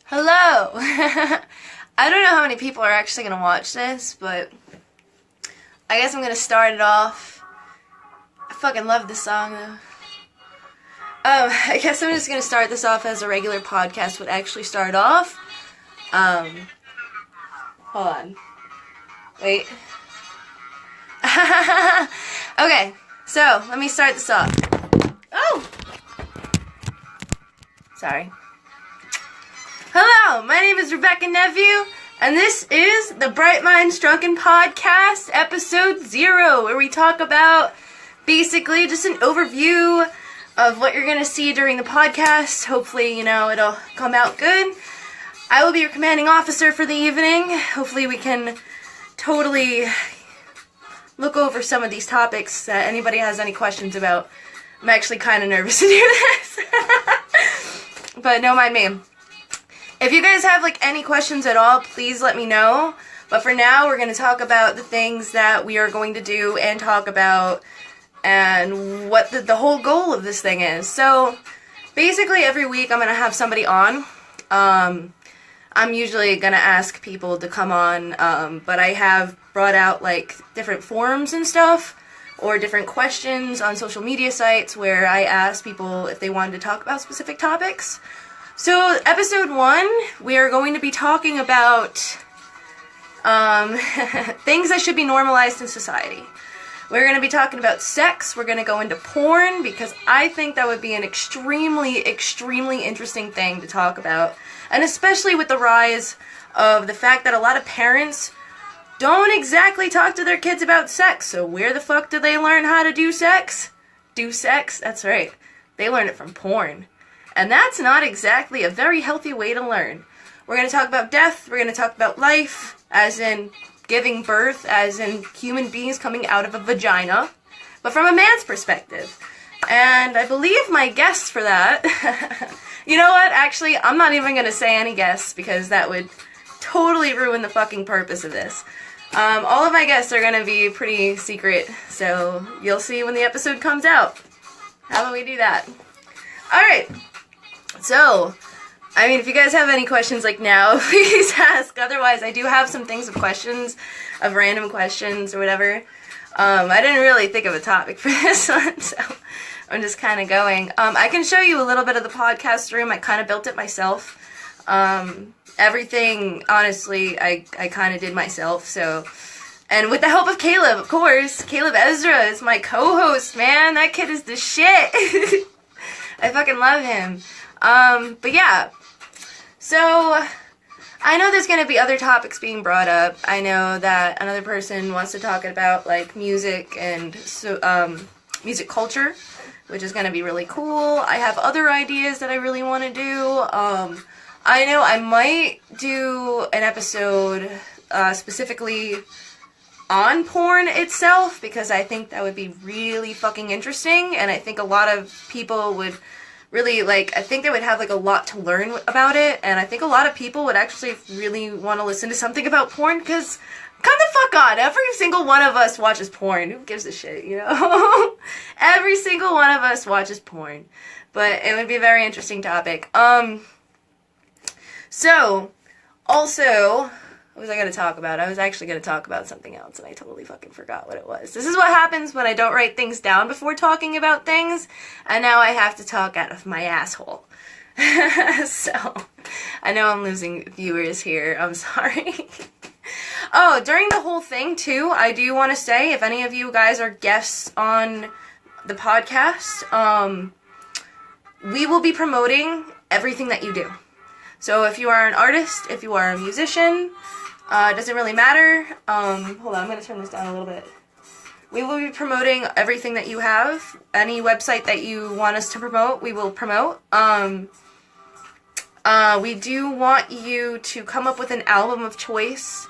Hello! I don't know how many people are actually going to watch this, but I guess I'm going to start it off. I fucking love this song, though. I guess I'm just going to start this off as a regular podcast would actually start off. Hold on. Wait. Okay, so let me start this off. Oh! Sorry. Hello, my name is Rebecca Nephew, and this is the Bright Minds Drunken Podcast, episode 0, where we talk about basically just an overview of what you're going to see during the podcast. Hopefully, it'll come out good. I will be your commanding officer for the evening. Hopefully we can totally look over some of these topics that anybody has any questions about. I'm actually kind of nervous to do this. But don't mind me. If you guys have any questions at all, please let me know. But for now, we're going to talk about the things that we are going to do and talk about and what the whole goal of this thing is. So basically every week I'm going to have somebody on. I'm usually going to ask people to come on, but I have brought out different forums and stuff or different questions on social media sites where I ask people if they wanted to talk about specific topics. So, episode 1, we are going to be talking about things that should be normalized in society. We're going to be talking about sex. We're going to go into porn because I think that would be an extremely, extremely interesting thing to talk about. And especially with the rise of the fact that a lot of parents don't exactly talk to their kids about sex. So where the fuck do they learn how to do sex? Do sex? That's right. They learn it from porn. And that's not exactly a very healthy way to learn. We're going to talk about death. We're going to talk about life, as in giving birth, as in human beings coming out of a vagina, but from a man's perspective. And I believe my guests for that, you know what, actually, I'm not even going to say any guests because that would totally ruin the fucking purpose of this. All of my guests are going to be pretty secret, so you'll see when the episode comes out. How about we do that? Alright. So, if you guys have any questions now, please ask. Otherwise, I do have some things of random questions or whatever. I didn't really think of a topic for this one, so I'm just kind of going. I can show you a little bit of the podcast room. I kind of built it myself. Everything, honestly, I kind of did myself, so... And with the help of Caleb, of course. Caleb Ezra is my co-host, man. That kid is the shit. I fucking love him. But yeah, so I know there's going to be other topics being brought up. I know that another person wants to talk about music and music culture, which is going to be really cool. I have other ideas that I really want to do. I know I might do an episode specifically on porn itself because I think that would be really fucking interesting, and I think a lot of people would really, I think they would have, a lot to learn about it, and I think a lot of people would actually really want to listen to something about porn, because, come the fuck on, every single one of us watches porn. Who gives a shit, Every single one of us watches porn. But it would be a very interesting topic. So, also... What was I going to talk about? I was actually going to talk about something else, and I totally fucking forgot what it was. This is what happens when I don't write things down before talking about things, and now I have to talk out of my asshole. So, I know I'm losing viewers here. I'm sorry. Oh, during the whole thing, too, I do want to say, if any of you guys are guests on the podcast, we will be promoting everything that you do. So, if you are an artist, if you are a musician... doesn't really matter. Hold on, I'm going to turn this down a little bit. We will be promoting everything that you have. Any website that you want us to promote, we will promote. We do want you to come up with an album of choice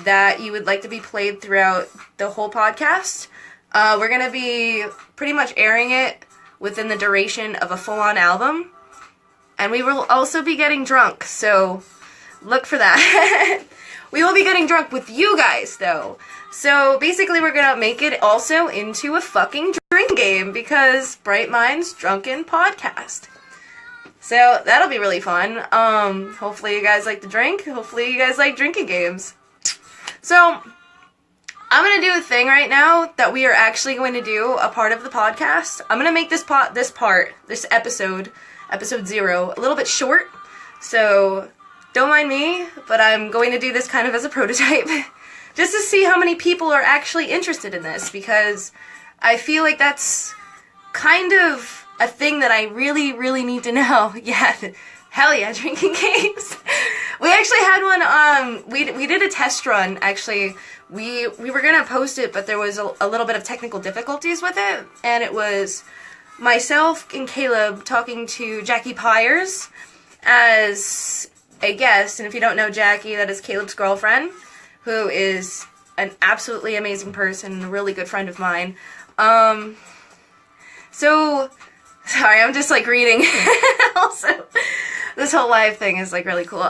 that you would like to be played throughout the whole podcast. We're going to be pretty much airing it within the duration of a full-on album. And we will also be getting drunk, so look for that. We will be getting drunk with you guys, though. So, basically, we're gonna make it also into a fucking drink game, because Bright Minds Drunken Podcast. So that'll be really fun. Hopefully you guys like to drink. Hopefully you guys like drinking games. So I'm going to do a thing right now that we are actually going to do a part of the podcast. I'm going to make this episode 0, a little bit short. So don't mind me, but I'm going to do this kind of as a prototype. Just to see how many people are actually interested in this, because I feel like that's kind of a thing that I really, really need to know. Yeah, hell yeah, drinking games. We actually had one, we did a test run, actually. We were gonna post it, but there was a little bit of technical difficulties with it, and it was myself and Caleb talking to Jackie Pyers as a guest, and if you don't know Jackie, that is Caleb's girlfriend, who is an absolutely amazing person, a really good friend of mine. So, sorry, I'm just, like, reading. Also, this whole live thing is, like, really cool.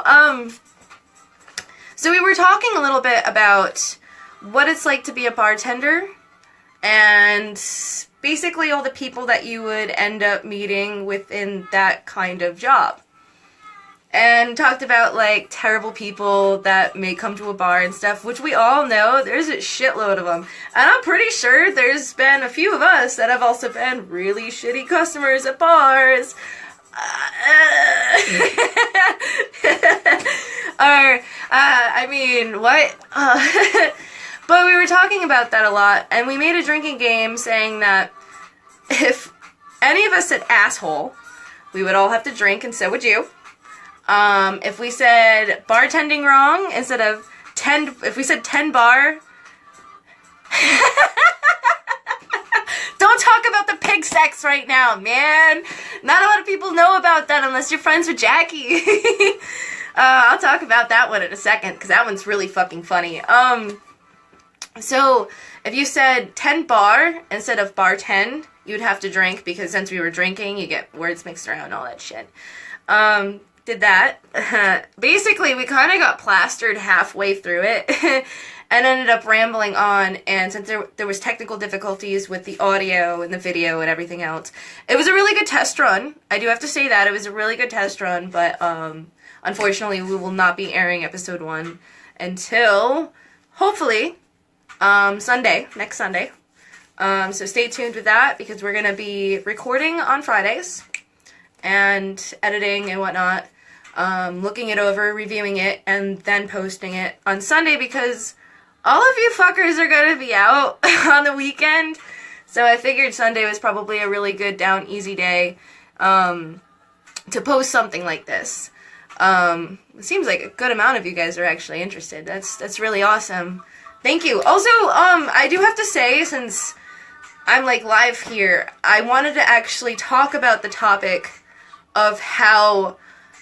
So we were talking a little bit about what it's like to be a bartender, and basically all the people that you would end up meeting within that kind of job. And talked about, like, terrible people that may come to a bar and stuff, which we all know, there's a shitload of them. And I'm pretty sure there's been a few of us that have also been really shitty customers at bars. I mean, what? But we were talking about that a lot, and we made a drinking game saying that if any of us said asshole, we would all have to drink, and so would you. If we said bartending wrong, instead of if we said 10 bar, don't talk about the pig sex right now, man. Not a lot of people know about that unless you're friends with Jackie. I'll talk about that one in a second, because that one's really fucking funny. So, if you said 10 bar instead of bartend, you'd have to drink, because since we were drinking, you get words mixed around and all that shit. Did that. Basically, we kind of got plastered halfway through it and ended up rambling on, and since there was technical difficulties with the audio and the video and everything else, it was a really good test run. I do have to say that. It was a really good test run, but unfortunately, we will not be airing episode 1 until, hopefully, next Sunday. So stay tuned with that, because we're going to be recording on Fridays and editing and whatnot, looking it over, reviewing it, and then posting it on Sunday, because all of you fuckers are going to be out on the weekend, so I figured Sunday was probably a really good, down, easy day to post something like this. It seems like a good amount of you guys are actually interested. That's really awesome. Thank you. Also, I do have to say, since I'm, like, live here, I wanted to actually talk about the topic of how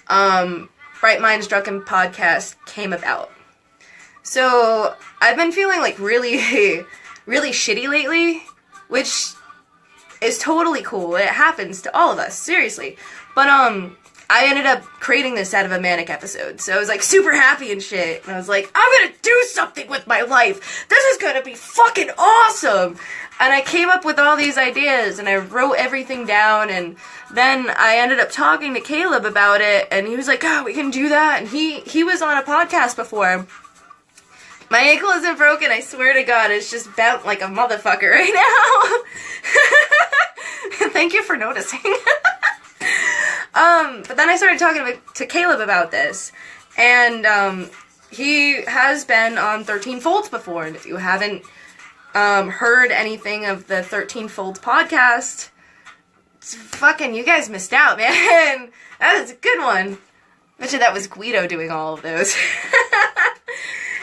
Bright Minds Drunken Podcast came about. So, I've been feeling, like, really, really shitty lately, which is totally cool. It happens to all of us, seriously. But, I ended up creating this out of a manic episode, so I was, like, super happy and shit, and I was like, I'm gonna do something with my life! This is gonna be fucking awesome! And I came up with all these ideas, and I wrote everything down, and then I ended up talking to Caleb about it, and he was like, oh, we can do that, and he was on a podcast before. My ankle isn't broken, I swear to God, it's just bent like a motherfucker right now. Thank you for noticing. But then I started talking to Caleb about this, and he has been on 13 Folds before, and if you haven't heard anything of the 13 Folds podcast, fucking, you guys missed out, man. That was a good one. Bet you that was Guido doing all of those.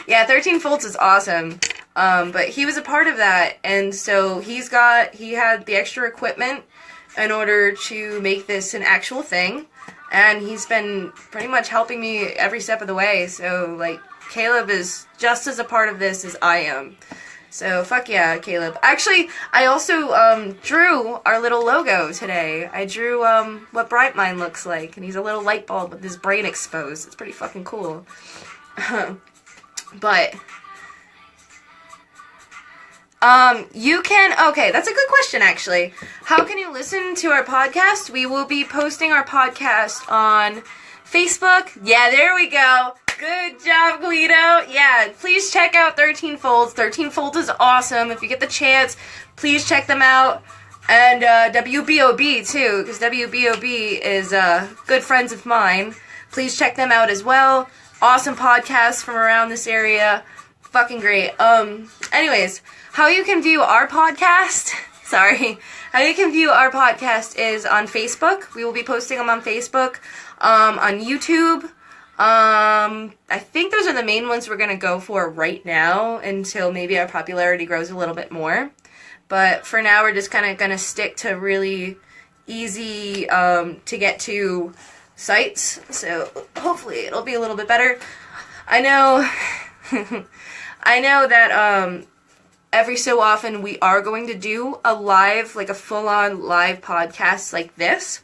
Yeah, 13 Folds is awesome. But he was a part of that, and so he had the extra equipment in order to make this an actual thing, and he's been pretty much helping me every step of the way, so, like, Caleb is just as a part of this as I am. So, fuck yeah, Caleb. Actually, I also, drew our little logo today. I drew, what Bright Mind looks like, and he's a little light bulb with his brain exposed. It's pretty fucking cool. But You can, okay, that's a good question, actually. How can you listen to our podcast? We will be posting our podcast on Facebook. Yeah, there we go. Good job, Guido. Yeah, please check out 13 Folds. 13 Folds is awesome. If you get the chance, please check them out. And WBOB, too, because WBOB is good friends of mine. Please check them out as well. Awesome podcasts from around this area. Fucking great. Anyways, how you can view our podcast, how you can view our podcast is on Facebook. We will be posting them on Facebook, on YouTube. I think those are the main ones we're going to go for right now until maybe our popularity grows a little bit more. But for now, we're just kind of going to stick to really easy to get to sites. So hopefully it'll be a little bit better. I know I know that every so often we are going to do a live, like a full-on live podcast like this.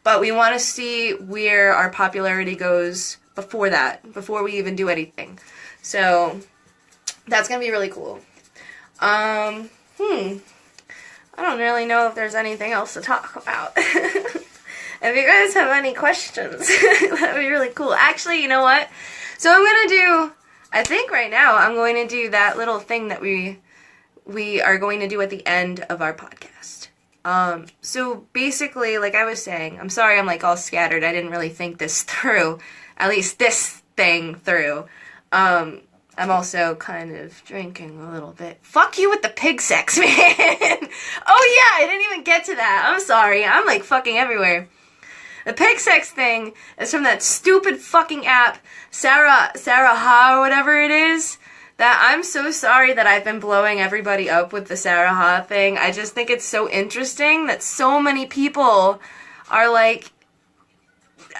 But we want to see where our popularity goes before that, before we even do anything. So that's going to be really cool. I don't really know if there's anything else to talk about. If you guys have any questions, that'd be really cool. Actually, you know what? So I'm going to do, I think right now, I'm going to do that little thing that we are going to do at the end of our podcast. So basically, like I was saying, I'm sorry I'm like all scattered. I didn't really think this through, at least this thing through. I'm also kind of drinking a little bit. Fuck you with the pig sex, man. Oh yeah, I didn't even get to that. I'm sorry. I'm like fucking everywhere. The pig sex thing is from that stupid fucking app, Sarah Ha or whatever it is. That I'm so sorry that I've been blowing everybody up with the Sarah Ha thing. I just think it's so interesting that so many people are like,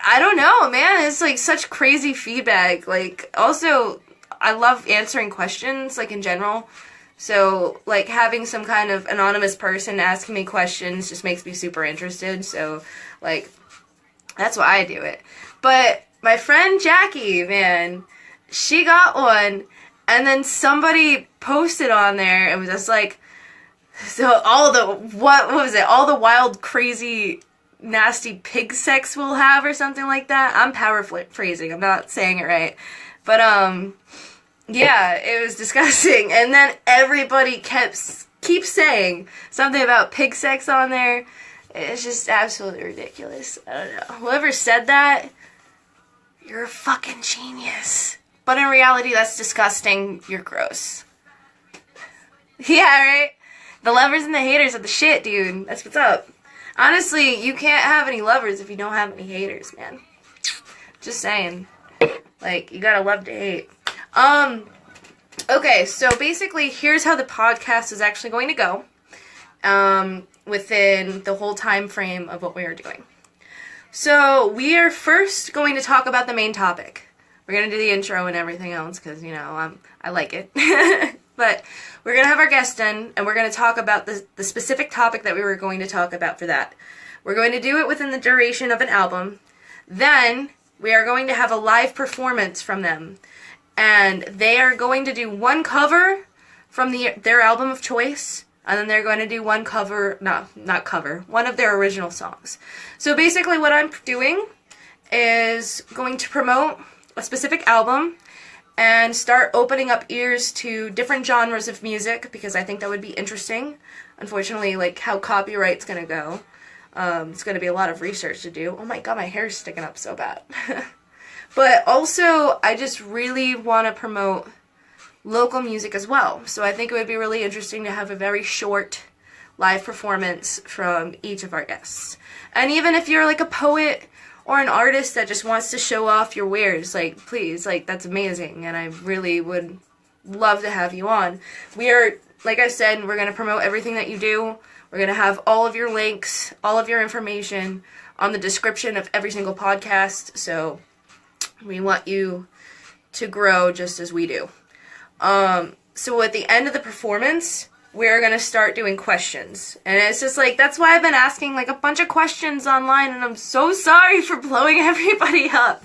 I don't know, man. It's like such crazy feedback. Like, also, I love answering questions, like in general. So, like, having some kind of anonymous person asking me questions just makes me super interested. So, like, that's why I do it. But my friend Jackie, man, she got one. And then somebody posted on there and was just like, so all the wild, crazy, nasty pig sex we'll have or something like that. I'm paraphrasing. I'm not saying it right. But, yeah, it was disgusting. And then everybody keeps saying something about pig sex on there. It's just absolutely ridiculous. I don't know. Whoever said that, you're a fucking genius. But in reality, that's disgusting. You're gross. Yeah, right? The lovers and the haters are the shit, dude. That's what's up. Honestly, you can't have any lovers if you don't have any haters, man. Just saying. Like, you gotta love to hate. Okay, so basically, here's how the podcast is actually going to go. Within the whole time frame of what we are doing. So, we are first going to talk about the main topic. We're going to do the intro and everything else because, you know, I like it. But we're going to have our guest in, and we're going to talk about the specific topic that we were going to talk about for that. We're going to do it within the duration of an album. Then we are going to have a live performance from them. And they are going to do one cover from their album of choice. And then they're going to do one cover, one of their original songs. So basically what I'm doing is going to promote a specific album and start opening up ears to different genres of music because I think that would be interesting. Unfortunately, like how copyright's gonna go. It's gonna be a lot of research to do. Oh my god, my hair's sticking up so bad. But also, I just really want to promote local music as well. So I think it would be really interesting to have a very short live performance from each of our guests. And even if you're like a poet or an artist that just wants to show off your wares, like, please, like, that's amazing, and I really would love to have you on. We are, like I said, we're going to promote everything that you do. We're going to have all of your links, all of your information on the description of every single podcast, so we want you to grow just as we do. So at the end of the performance, we're going to start doing questions. And it's just like, that's why I've been asking like a bunch of questions online, and I'm so sorry for blowing everybody up.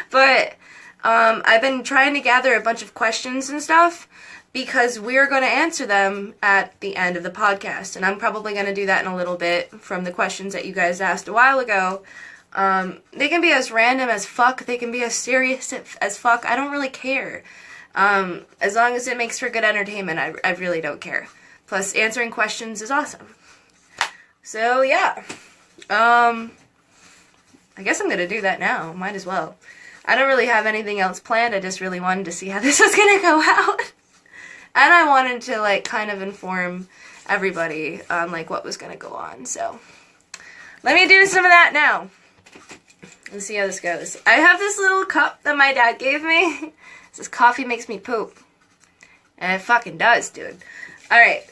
But I've been trying to gather a bunch of questions and stuff, because we're going to answer them at the end of the podcast. And I'm probably going to do that in a little bit from the questions that you guys asked a while ago. They can be as random as fuck. They can be as serious as fuck. I don't really care. As long as it makes for good entertainment, I really don't care. Plus, answering questions is awesome. So, yeah. I guess I'm going to do that now. Might as well. I don't really have anything else planned. I just really wanted to see how this was going to go out. And I wanted to, like, kind of inform everybody on, like, what was going to go on. So, let me do some of that now. Let's see how this goes. I have this little cup that my dad gave me. It says, coffee makes me poop. And it fucking does, dude. Alright.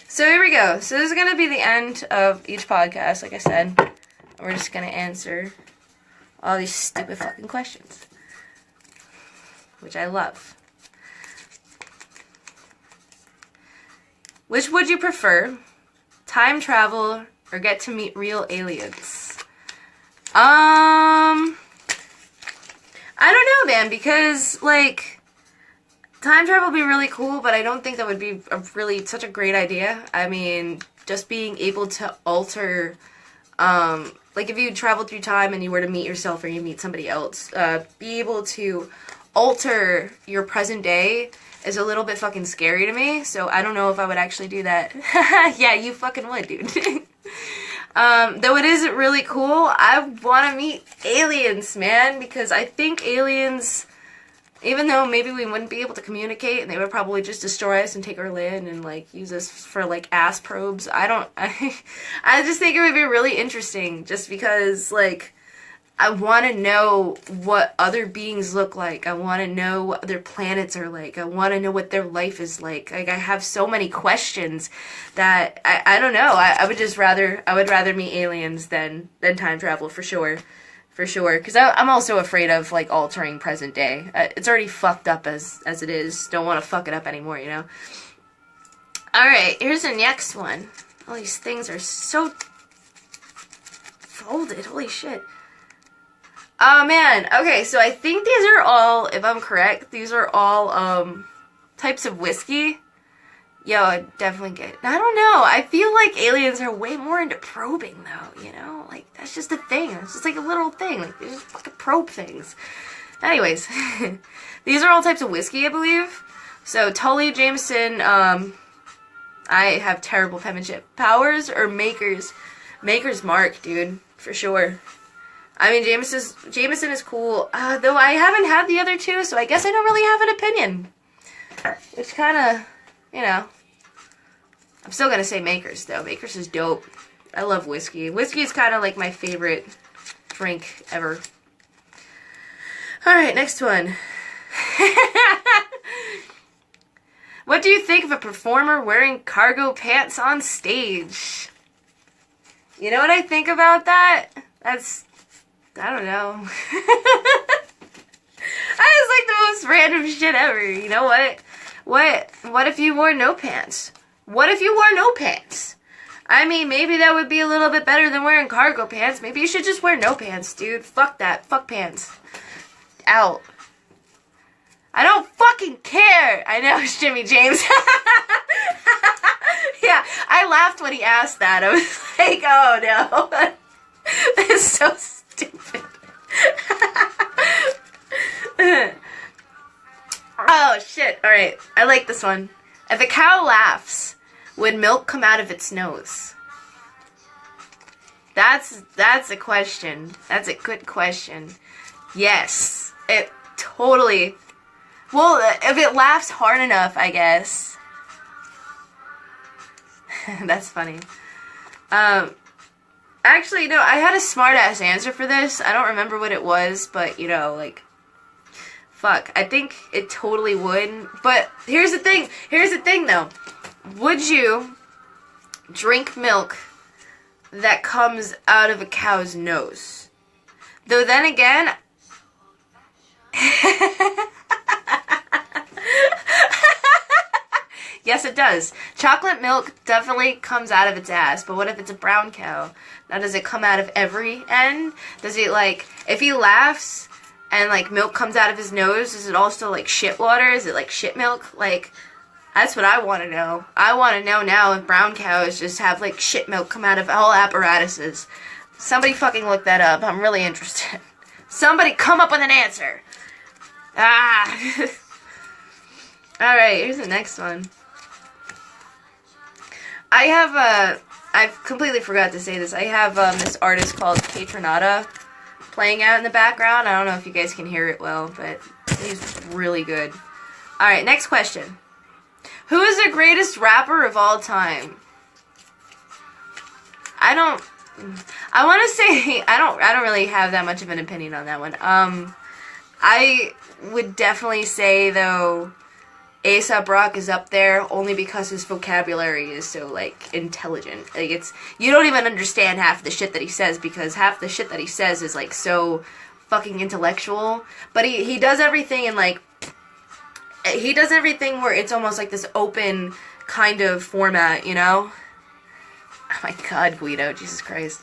So, here we go. So, this is going to be the end of each podcast, like I said. We're just going to answer all these stupid fucking questions. Which I love. Which would you prefer? Time travel or get to meet real aliens? I don't know, man, because, like, time travel would be really cool, but I don't think that would be such a great idea. I mean, just being able to alter, like, if you traveled through time and you were to meet yourself or you meet somebody else, be able to alter your present day is a little bit fucking scary to me, so I don't know if I would actually do that. Yeah, you fucking would, dude. Though it is really cool, I want to meet aliens, man, because I think aliens, even though maybe we wouldn't be able to communicate and they would probably just destroy us and take our land and, like, use us for, like, ass probes, I just think it would be really interesting just because, like, I want to know what other beings look like. I want to know what other planets are like. I want to know what their life is like. Like, I have so many questions that I don't know. I would rather meet aliens than time travel for sure. For sure. Because I'm also afraid of, like, altering present day. It's already fucked up as it is. Don't want to fuck it up anymore, you know? Alright, here's the next one. All these things are so folded. Holy shit. Oh, man. Okay, so I think these are all, if I'm correct, these are all, types of whiskey. Yo, I definitely get it. I don't know. I feel like aliens are way more into probing, though, you know? Like, that's just a thing. It's just like a little thing. Like, they just fucking probe things. Anyways, these are all types of whiskey, I believe. So, Tully, Jameson, I have terrible penmanship. Powers or Makers? Maker's Mark, dude. For sure. I mean, Jameson is cool, though I haven't had the other two, so I guess I don't really have an opinion. Which kind of, you know, I'm still going to say Makers, though. Makers is dope. I love whiskey. Whiskey is kind of like my favorite drink ever. Alright, next one. What do you think of a performer wearing cargo pants on stage? You know what I think about that? I don't know. That is like the most random shit ever. You know what? What if you wore no pants? What if you wore no pants? I mean, maybe that would be a little bit better than wearing cargo pants. Maybe you should just wear no pants, dude. Fuck that. Fuck pants. Out. I don't fucking care. I know, it's Jimmy James. Yeah, I laughed when he asked that. I was like, oh no. That's so stupid. Oh shit. Alright, I like this one. If a cow laughs, would milk come out of its nose? That's a question. That's a good question. Yes. It totally... Well, if it laughs hard enough, I guess. That's funny. Actually, no, I had a smart-ass answer for this. I don't remember what it was, but, you know, like... Fuck, I think it totally would. But here's the thing. Here's the thing, though. Would you drink milk that comes out of a cow's nose? Though then again... Yes, it does. Chocolate milk definitely comes out of its ass, but what if it's a brown cow? Now, does it come out of every end? Does it, like, if he laughs, and like milk comes out of his nose, is it also like shit water? Is it like shit milk? Like, that's what I want to know. I want to know now if brown cows just have like shit milk come out of all apparatuses. Somebody fucking look that up. I'm really interested. Somebody come up with an answer. Ah. Alright, here's the next one. I've completely forgot to say this. I have this artist called Patronata playing out in the background. I don't know if you guys can hear it well, but he's really good. Alright, next question. Who is the greatest rapper of all time? I want to say, I don't really have that much of an opinion on that one. I would definitely say, though, A$AP Rock is up there only because his vocabulary is so, like, intelligent. Like, you don't even understand half the shit that he says because half the shit that he says is, like, so fucking intellectual. But he does everything in, like, he does everything where it's almost like this open kind of format, you know? Oh my god, Guido, Jesus Christ.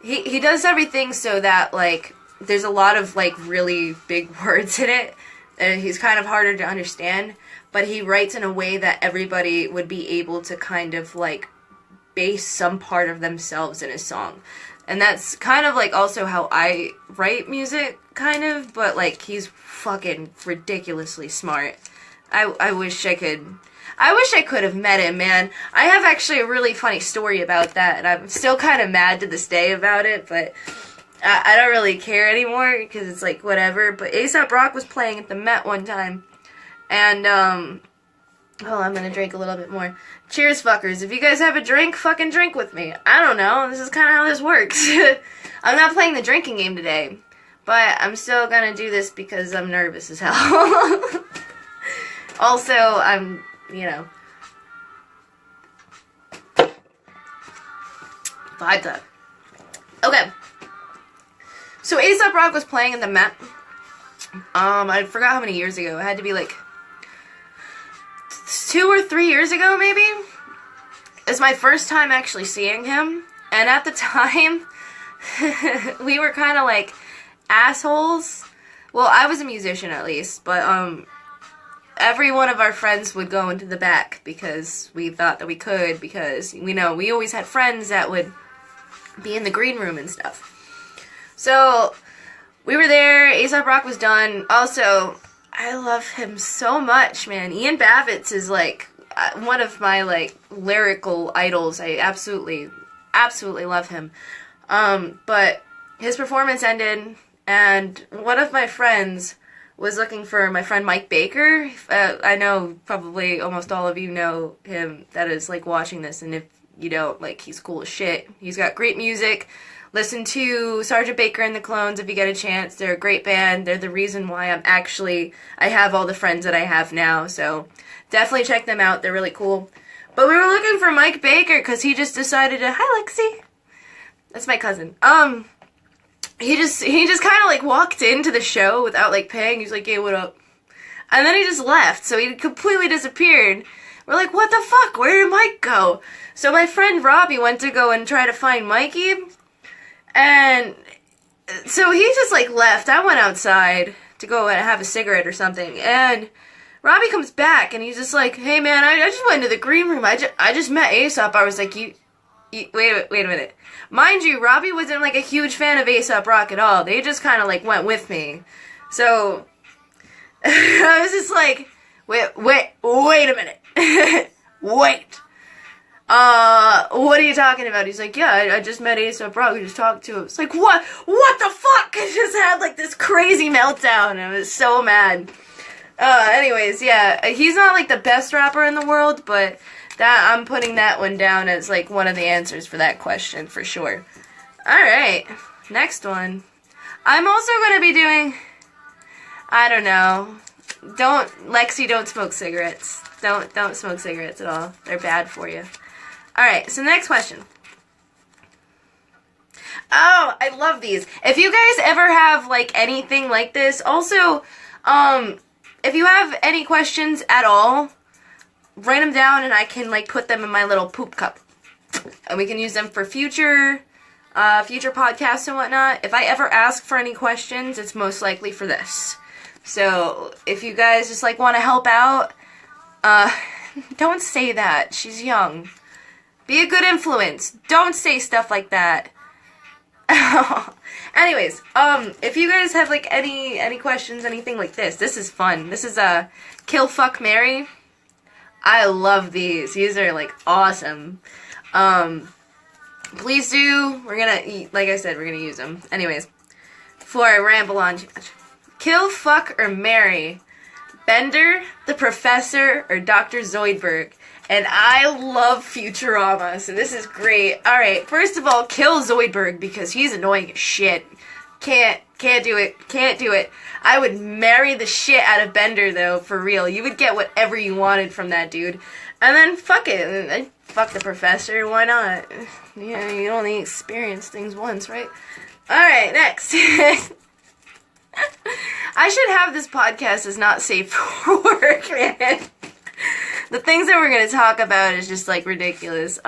He does everything so that, like, there's a lot of, like, really big words in it. He's kind of harder to understand, but he writes in a way that everybody would be able to kind of, like, base some part of themselves in a song. And that's kind of, like, also how I write music, kind of, but, like, he's fucking ridiculously smart. I wish I could have met him, man. I have actually a really funny story about that, and I'm still kind of mad to this day about it, but I don't really care anymore, because it's like, whatever. But A$AP Rock was playing at the Met one time, and, oh, I'm gonna drink a little bit more. Cheers, fuckers. If you guys have a drink, fucking drink with me. I don't know, this is kind of how this works. I'm not playing the drinking game today, but I'm still gonna do this because I'm nervous as hell. Also, I'm, you know, vodka. Okay. So A$AP Rock was playing in the Met. I forgot how many years ago. It had to be like 2 or 3 years ago, maybe. It's my first time actually seeing him. And at the time, we were kind of like assholes. Well, I was a musician at least, but every one of our friends would go into the back because we thought that we could, because we always had friends that would be in the green room and stuff. So we were there. A$AP Rock was done. Also, I love him so much, man. Ian Bavitz is like one of my like lyrical idols. I absolutely love him. But his performance ended, and one of my friends was looking for my friend Mike Baker. I know probably almost all of you know him that is like watching this, and if you don't, like, he's cool as shit. He's got great music. Listen to Sgt Baker and the Clones if you get a chance. They're a great band. They're the reason why I have all the friends that I have now, so definitely check them out. They're really cool. But we were looking for Mike Baker because he just decided to, hi Lexi. That's my cousin. He just kind of like walked into the show without like paying. He's like, hey, what up? And then he just left. So he completely disappeared. We're like, what the fuck? Where did Mike go? So my friend Robbie went to go and try to find Mikey. And so he just like left. I went outside to go and have a cigarette or something. And Robbie comes back and he's just like, hey man, I just went to the green room. I just met A$AP. I was like, wait a minute. Mind you, Robbie wasn't like a huge fan of A$AP Rock at all. They just kind of like went with me. So I was just like, wait a minute. Wait. What are you talking about? He's like, yeah, I just met A$AP Rock. We just talked to him. It's like, what the fuck? I just had like this crazy meltdown. I was so mad. Anyways, yeah, he's not like the best rapper in the world, but that I'm putting that one down as like one of the answers for that question for sure. Alright, next one. I'm also gonna be doing, I don't know, Lexi, don't smoke cigarettes. Don't smoke cigarettes at all. They're bad for you. Alright, so next question. Oh, I love these. If you guys ever have like anything like this, also, if you have any questions at all, write them down and I can like put them in my little poop cup. And we can use them for future future podcasts and whatnot, if I ever ask for any questions, it's most likely for this. So, if you guys just, like, want to help out, don't say that. She's young. Be a good influence. Don't say stuff like that. Anyways, if you guys have, like, any questions, anything like this is fun. This is a Kill, Fuck, Marry. I love these. These are, like, awesome. Please do. We're gonna, like I said, we're gonna use them. Anyways, before I ramble on too much. Kill, fuck, or marry Bender, the Professor, or Dr. Zoidberg. And I love Futurama, so this is great. Alright, first of all, kill Zoidberg because he's annoying as shit. Can't do it. Can't do it. I would marry the shit out of Bender, though, for real. You would get whatever you wanted from that dude. And then, fuck it. Fuck the Professor, why not? Yeah, you only experience things once, right? Alright, next. I should have this podcast as not safe for work, man. The things that we're going to talk about is just, like, ridiculous.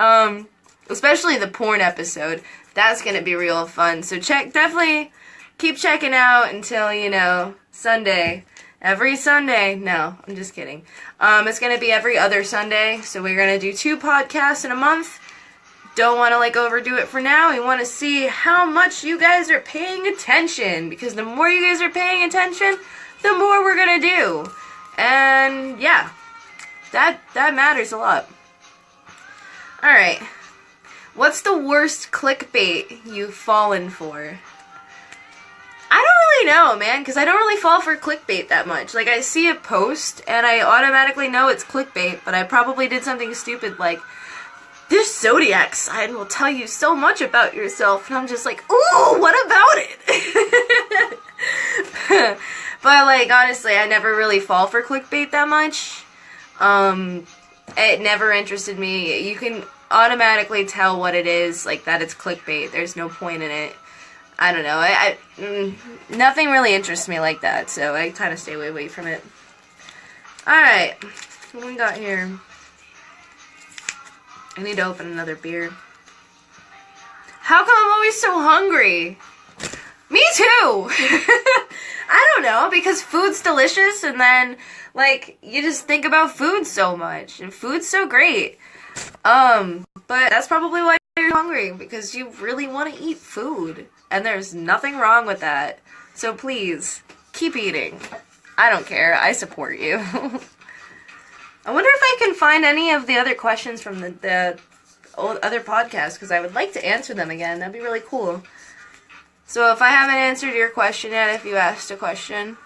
Especially the porn episode. That's going to be real fun. So definitely keep checking out until, you know, Sunday. Every Sunday. No, I'm just kidding. It's going to be every other Sunday. So we're going to do 2 podcasts in a month. Don't want to, like, overdo it for now. We want to see how much you guys are paying attention. Because the more you guys are paying attention, the more we're going to do. And, yeah. That matters a lot. Alright. What's the worst clickbait you've fallen for? I don't really know, man, because I don't really fall for clickbait that much. Like, I see a post, and I automatically know it's clickbait, but I probably did something stupid like, this zodiac sign will tell you so much about yourself, and I'm just like, ooh, what about it? But, like, honestly, I never really fall for clickbait that much. It never interested me. You can automatically tell what it is, like, that it's clickbait. There's no point in it. I don't know. Nothing really interests me like that, so I kind of stay away from it. Alright. What we got here? I need to open another beer. How come I'm always so hungry? Me too! I don't know, because food's delicious, and then, like, you just think about food so much, and food's so great. But that's probably why you're hungry, because you really want to eat food, and there's nothing wrong with that. So please, keep eating. I don't care, I support you. I wonder if I can find any of the other questions from the old other podcasts, because I would like to answer them again. That'd be really cool. So if I haven't answered your question yet, if you asked a question,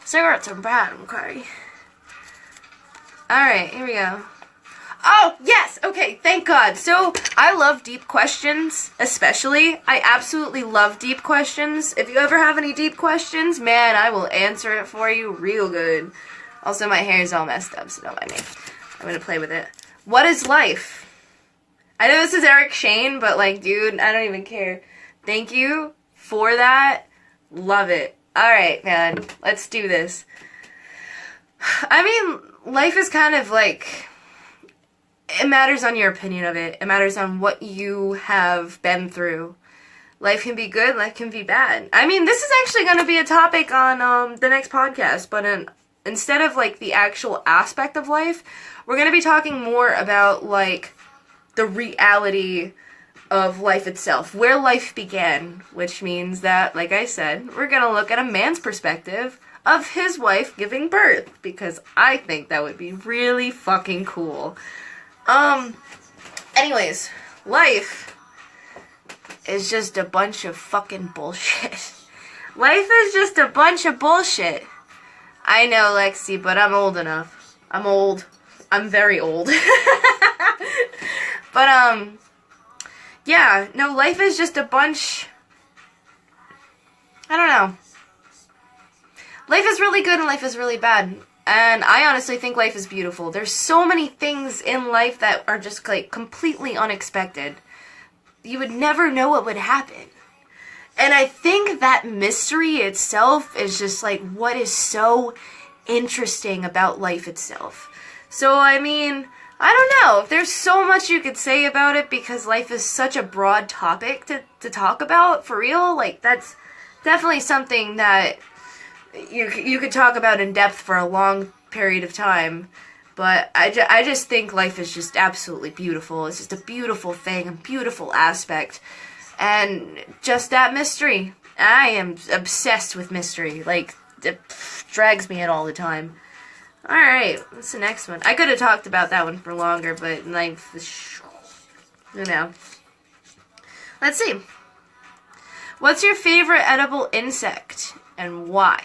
cigarettes are bad, okay? Alright, here we go. Oh, yes! Okay, thank God. So, I love deep questions, especially. I absolutely love deep questions. If you ever have any deep questions, man, I will answer it for you real good. Also, my hair is all messed up, so don't mind me. I'm gonna play with it. What is life? I know this is Eric Shane, but, like, dude, I don't even care. Thank you for that. Love it. Alright, man. Let's do this. I mean, life is kind of like, it matters on your opinion of it. It matters on what you have been through. Life can be good, life can be bad. I mean, this is actually going to be a topic on the next podcast, but instead of, like, the actual aspect of life, we're going to be talking more about, like, the reality of life itself, where life began, which means that, like I said, we're going to look at a man's perspective of his wife giving birth, because I think that would be really fucking cool. Anyways, life is just a bunch of fucking bullshit. Life is just a bunch of bullshit. I know, Lexi, but I'm old enough. I'm old. I'm very old. But, yeah, no, life is just a bunch, I don't know. Life is really good and life is really bad. And I honestly think life is beautiful. There's so many things in life that are just, like, completely unexpected. You would never know what would happen. And I think that mystery itself is just, like, what is so interesting about life itself. So, I mean, I don't know. There's so much you could say about it because life is such a broad topic to talk about, for real. Like, that's definitely something that you could talk about in depth for a long period of time. But I just think life is just absolutely beautiful. It's just a beautiful thing, a beautiful aspect. And just that mystery. I am obsessed with mystery. Like, it drags me in all the time. Alright, what's the next one? I could have talked about that one for longer, but life is... You know. Let's see. What's your favorite edible insect, and why?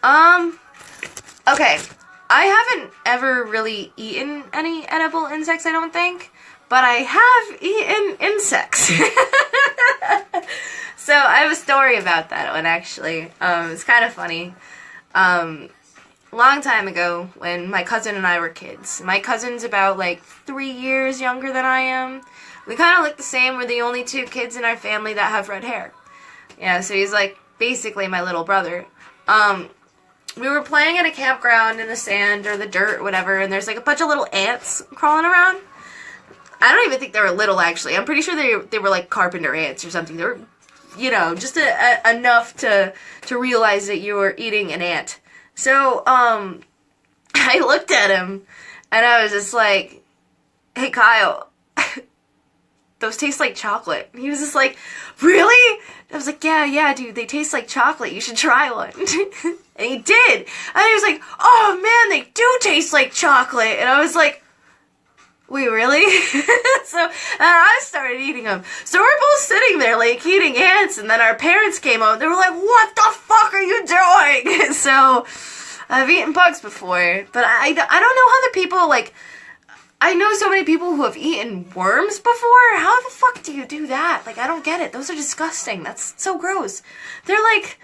Okay. I haven't ever really eaten any edible insects, I don't think. But I have eaten insects. So, I have a story about that one, actually. It's kind of funny. Long time ago, when my cousin and I were kids. My cousin's about, like, 3 years younger than I am. We kind of look the same. We're the only 2 kids in our family that have red hair. Yeah, so he's, like, basically my little brother. We were playing in a campground in the sand or the dirt or whatever, and there's, like, a bunch of little ants crawling around. I don't even think they were little, actually. I'm pretty sure they were, like, carpenter ants or something. They were, you know, just enough to realize that you were eating an ant. So, I looked at him, and I was just like, hey, Kyle, those taste like chocolate. And he was just like, really? I was like, yeah, dude, they taste like chocolate. You should try one. And he did. And he was like, oh, man, they do taste like chocolate. And I was like, wait, really? So, I started eating them. So we're both sitting there, like, eating ants, and then our parents came out, and they were like, what the fuck are you doing? So, I've eaten bugs before, but I don't know how the people, like, I know so many people who have eaten worms before. How the fuck do you do that? Like, I don't get it. Those are disgusting. That's so gross. They're like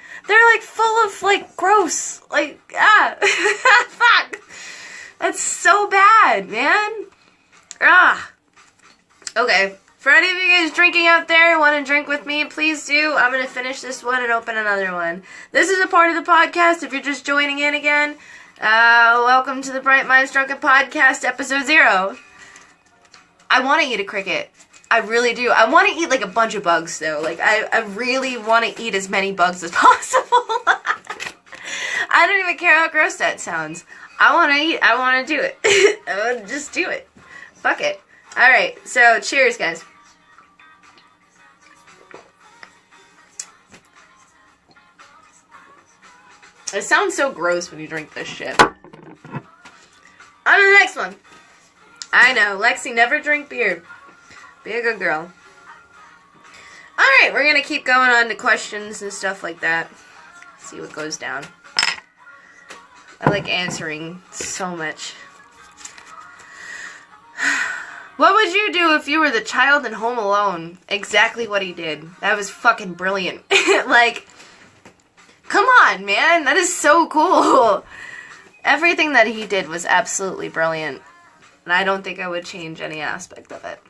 full of, like, gross. Like, fuck. That's so bad, man. Okay. For any of you guys drinking out there who want to drink with me, please do. I'm going to finish this one and open another one. This is a part of the podcast. If you're just joining in again, welcome to the Bright Minds Drunken Podcast, episode 0. I want to eat a cricket. I really do. I want to eat, like, a bunch of bugs, though. Like, I really want to eat as many bugs as possible. I don't even care how gross that sounds. I want to eat. I want to do it. I want to just do it. Fuck it. Alright, so cheers, guys. It sounds so gross when you drink this shit. On to the next one. I know, Lexi, never drink beer. Be a good girl. Alright, we're gonna keep going on to questions and stuff like that. See what goes down. I like answering so much. What would you do if you were the child in Home Alone? Exactly what he did. That was fucking brilliant. Like, come on, man. That is so cool. Everything that he did was absolutely brilliant. And I don't think I would change any aspect of it.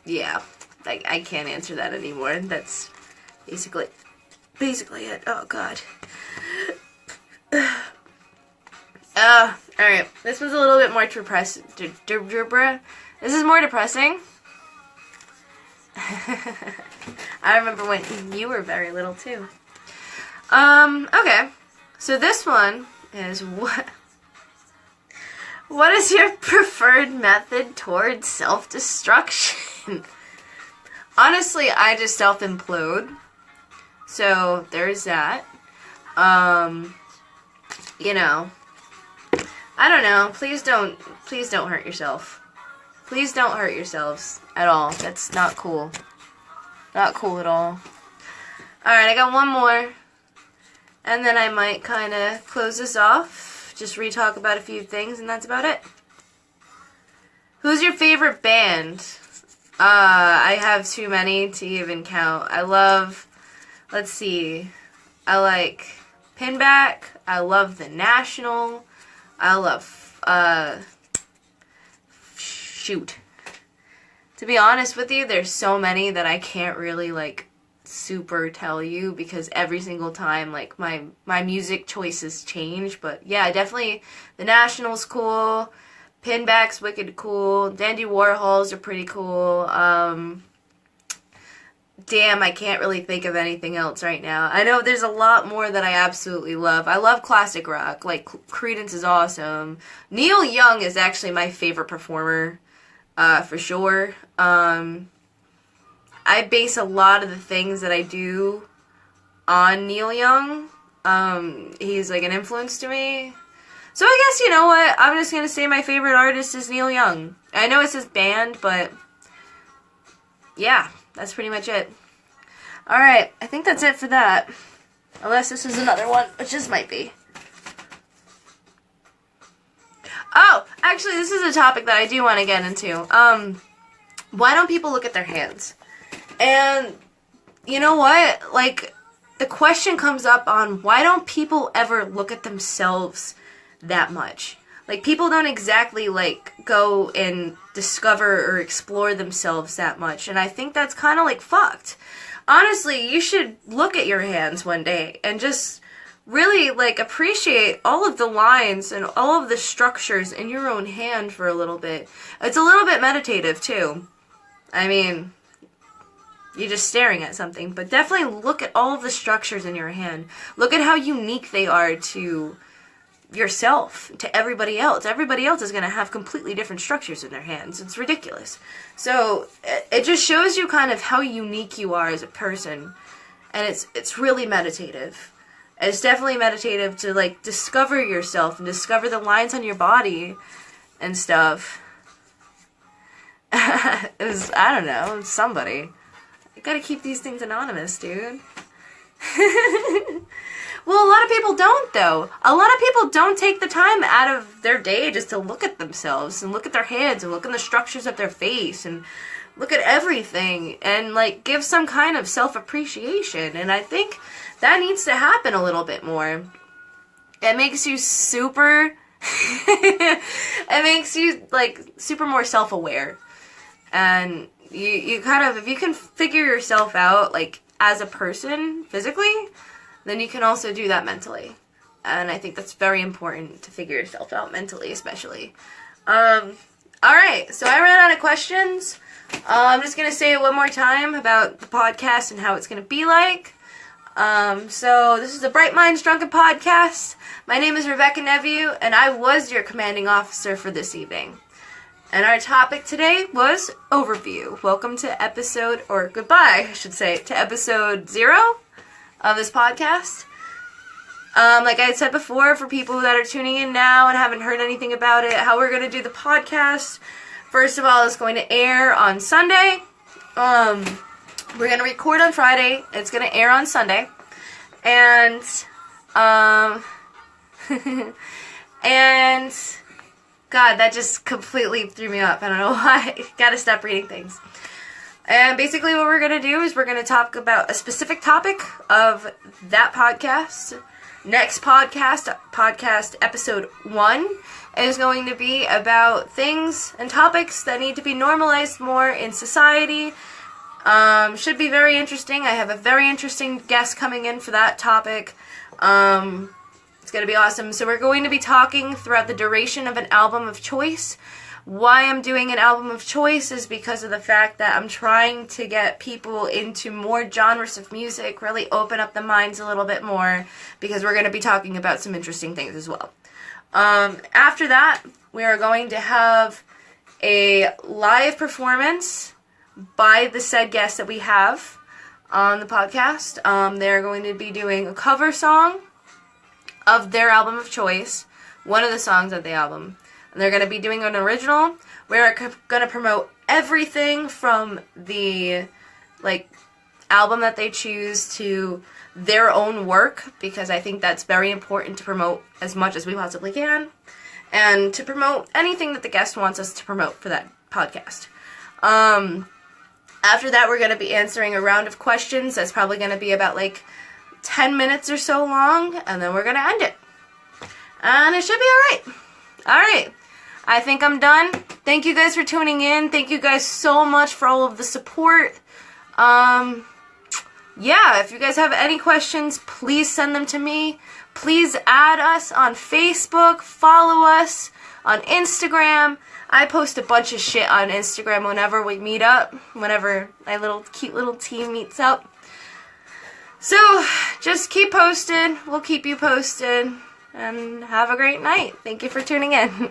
Yeah. I can't answer that anymore. That's basically it. Oh, God. Alright. This was a little bit more depressing. This is more depressing. I remember when you were very little, too. Okay. So this one is what is your preferred method towards self-destruction? Honestly, I just self-implode. So, there's that. You know, I don't know. Please don't hurt yourself. Please don't hurt yourselves at all. That's not cool. Not cool at all. Alright, I got one more. And then I might kind of close this off. Just re-talk about a few things, and that's about it. Who's your favorite band? I have too many to even count. I love, let's see, I like Pinback. I love The National. I love, shoot. To be honest with you, there's so many that I can't really, like, super tell you because every single time, like, my music choices change. But yeah, definitely the National's cool. Pinback's wicked cool. Dandy Warhols are pretty cool. Damn, I can't really think of anything else right now. I know there's a lot more that I absolutely love. I love classic rock. Like, Creedence is awesome. Neil Young is actually my favorite performer, for sure. I base a lot of the things that I do on Neil Young. He's like an influence to me. So I guess, you know what, I'm just going to say my favorite artist is Neil Young. I know it's his band, but yeah, that's pretty much it. Alright, I think that's it for that. Unless this is another one, which this might be. Oh, actually, this is a topic that I do want to get into. Why don't people look at their hands? And, you know what? Like, the question comes up on why don't people ever look at themselves that much? Like, people don't exactly, like, go and discover or explore themselves that much. And I think that's kind of, like, fucked. Honestly, you should look at your hands one day and just really, like, appreciate all of the lines and all of the structures in your own hand for a little bit. It's a little bit meditative, too. I mean, you're just staring at something. But definitely look at all of the structures in your hand. Look at how unique they are to yourself, to everybody else. Everybody else is going to have completely different structures in their hands. It's ridiculous. So it just shows you kind of how unique you are as a person, and it's really meditative. It's definitely meditative to, like, discover yourself and discover the lines on your body and stuff. It was, I don't know, somebody. I gotta keep these things anonymous, dude. Well, a lot of people don't, though. A lot of people don't take the time out of their day just to look at themselves and look at their hands and look at the structures of their face and look at everything and, like, give some kind of self-appreciation. And I think that needs to happen a little bit more. It makes you super... it makes you, like, super more self-aware. And you kind of, if you can figure yourself out, like, as a person, physically, then you can also do that mentally. And I think that's very important to figure yourself out mentally, especially. Alright, so I ran out of questions. I'm just going to say it one more time about the podcast and how it's going to be like. So this is the Bright Minds Drunken Podcast. My name is Rebecca Nevue, and I was your commanding officer for this evening. And our topic today was overview. Welcome to episode, or goodbye, I should say, to episode 0 of this podcast. Like I had said before, for people that are tuning in now and haven't heard anything about it, how we're going to do the podcast, first of all, it's going to air on Sunday. We're going to record on Friday. It's going to air on Sunday. And, and, God, that just completely threw me up. I don't know why. Gotta stop reading things. And basically what we're going to do is we're going to talk about a specific topic of that podcast. Next podcast episode 1, is going to be about things and topics that need to be normalized more in society. Should be very interesting. I have a very interesting guest coming in for that topic. It's going to be awesome. So we're going to be talking throughout the duration of an album of choice. Why I'm doing an album of choice is because of the fact that I'm trying to get people into more genres of music, really open up the minds a little bit more, because we're going to be talking about some interesting things as well. After that, we are going to have a live performance by the said guests that we have on the podcast. They're going to be doing a cover song of their album of choice, one of the songs of the album. And they're going to be doing an original. We're going to promote everything from the, like, album that they choose to their own work, because I think that's very important to promote as much as we possibly can, and to promote anything that the guest wants us to promote for that podcast. After that, we're going to be answering a round of questions that's probably going to be about, like, 10 minutes or so long, and then we're going to end it. And it should be alright. Alright. I think I'm done. Thank you guys for tuning in. Thank you guys so much for all of the support. yeah, if you guys have any questions, please send them to me. Please add us on Facebook, follow us on Instagram. I post a bunch of shit on Instagram whenever we meet up, whenever my cute little team meets up. So, just keep posted. We'll keep you posted. And have a great night. Thank you for tuning in.